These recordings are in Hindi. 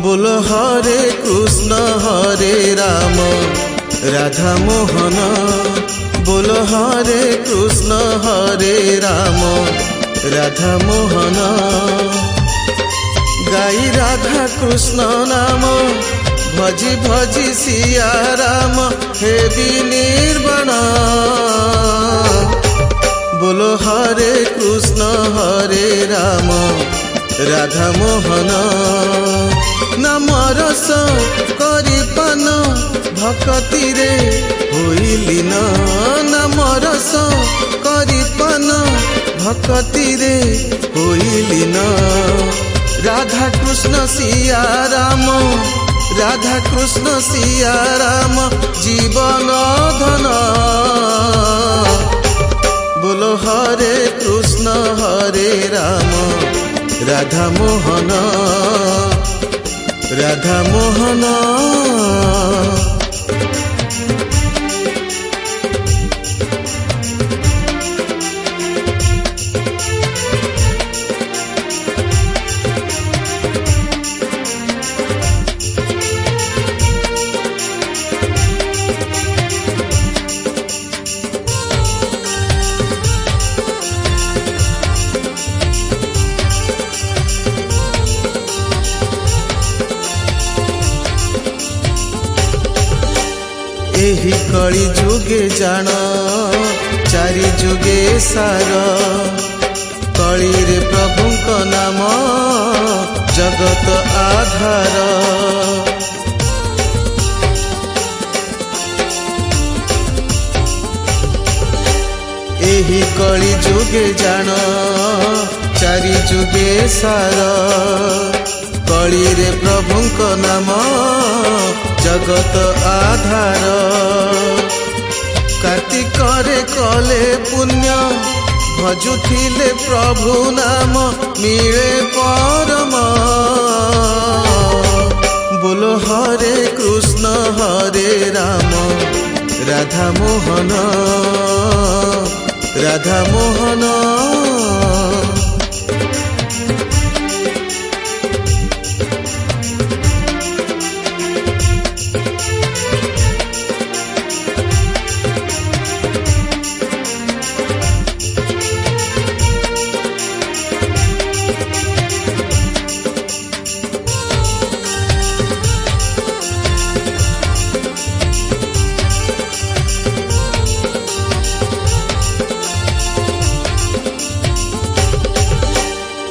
बोल हरे कृष्ण हरे राम राधा मोहन बोल हरे कृष्ण हरे राम राधा मोहन गाई राधा कृष्ण नाम भजी भजी सिया राम हे निर्वाण बोलो हरे कृष्ण हरे राम राधा मोहन नाम रस करी पान भक्ति रे होइली नाम रस करी पान भक्ति रे होइली राधा कृष्ण सिया राम राधा कृष्ण सिया राम जीवन धन बोलो हरे कृष्ण हरे राम राधा मोहन राधा मोहन। एही कली जुगे जान चारि जुगे सार कली रे प्रभुक नाम जगत आधार एही कली जुगे जान चारि जुगे सार कली रे प्रभुक नाम जगत आधार कार्तिक रे कले पुण्य भजुथिले प्रभु नाम मिले परम बोलो हरे कृष्ण हरे राम राधा मोहन राधा मोहन।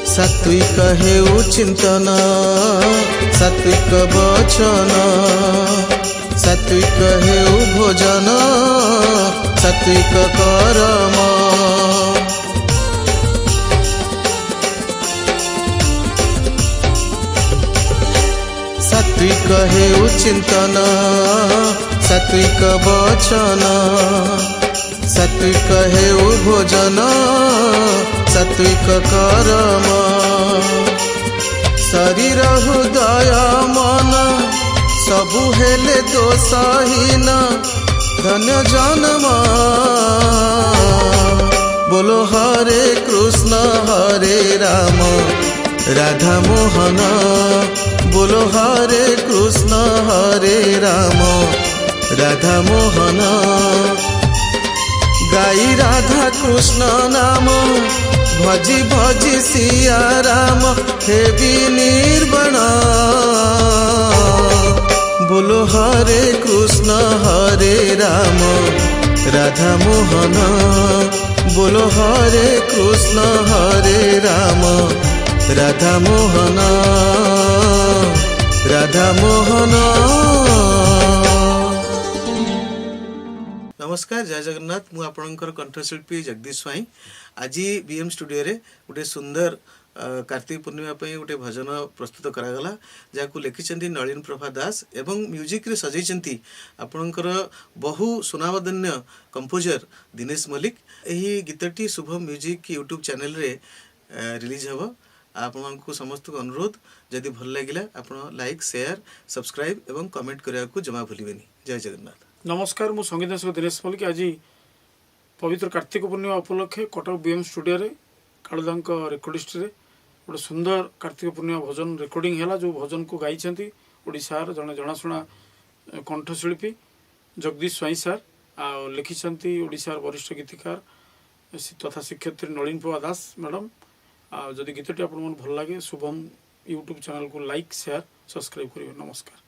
सात्विक हेउ चिंतन सात्विक वचन सात्विक हेउ भोजन सात्विक कर्म सात्विक हेउ चिंतन सात्विक वचन सात्विक हेउ भोजन सात्विक कर्म शरीर हृदय मन सबु हेले दोषहीन धन्य जन्म बोलो हरे कृष्ण हरे राम राधा मोहन बोलो हरे कृष्ण हरे राम राधा मोहन गाई राधा कृष्ण नाम भजी भजी सिया राम हे निर्वाण बोलो हरे कृष्ण हरे राम राधा मोहन बोलो हरे कृष्ण हरे राम राधा मोहन राधा मोहन। नमस्कार जय जगन्नाथ मु आपणकर कंठशिल्पी जगदीश स्वाई आज बीएम स्टूडियो रे गोटे सुंदर कार्तिक पूर्णिमा गोटे भजन प्रस्तुत करागला जहाँ लिखिं नलिन प्रभा दास एवं म्यूजिक रे सजैंती आपणकर बहु सुनामधन्य कंपोजर दिनेश मल्लिक यही गीतटी शुभम म्यूजिक यूट्यूब चैनल रे रिलीज हम आपको समस्त को अनुरोध जदि भल लगे आप लाइक शेयर सब्सक्राइब एवं कमेंट करने को जमा भूलें। जय जगन्नाथ। नमस्कार मु संगीत दर्शक दिनेश मल्लिक आज पवित्र कार्तिक पूर्णिमा उपलक्षे कटक बीएम स्टूडियो रे कालुदा रेकर्डिस्ट रे गोटे सुंदर कार्तिक पूर्णिमा भजन रेकर्डिंग है जो भजन को गाई ओडिशार जड़े जनाशुना कंठशिल्पी जगदीश स्वाई सार आ लिखिं ओडिशार वरिष्ठ गीतिकार तथा शिक्षयित्री नलिन प्रभा दास मैडम जदि गीतटी आप भल लगे शुभम यूट्यूब चैनल को लाइक शेयर सब्सक्राइब करेंगे। नमस्कार।